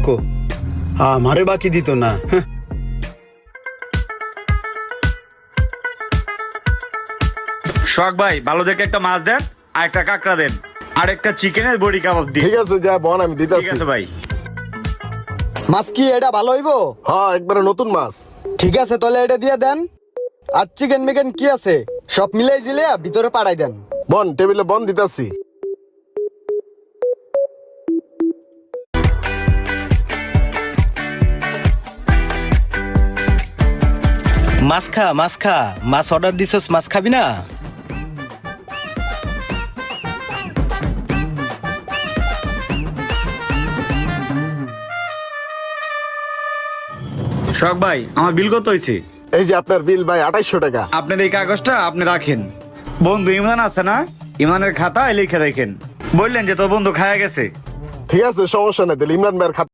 থাকো, আমারে বাকি দিত না। হ্যাঁ। শখ ভাই ভালো দেখে একটা মাছ দেন, আর একটা কাঁকড়া দেন, আর একটা চিকেনের বড়ি কাবাব দিন। ঠিক আছে, যা বন আমি ঠিক দিতেছি। আছে ভাই। মাছ কি এটা ভালো হইবো? হ্যাঁ, একবারে নতুন মাছ। ঠিক আছে, তাহলে এটা দিয়ে দেন। আর চিকেন মিকেন কি আছে সব মিলাই জিলে ভিতরে পাঠাই দেন। বন টেবিলে বন দিতেছি। মাছ খা, মাছ খা। মাছ অর্ডার দিছস, মাছ খাবি না? শখ ভাই আমার বিল কত হয়েছে? এই যে আপনার বিল ভাই 2800 টাকা। আপনার এই কাগজটা আপনি রাখেন। বন্ধু ইমরান আছে না, ইমরানের খাতা লিখে দেখেন। বললেন যে তোর বন্ধু খায়া গেছে। ঠিক আছে, সমস্যা নেই, তাহলে ইমরান ভাইয়ের খাতা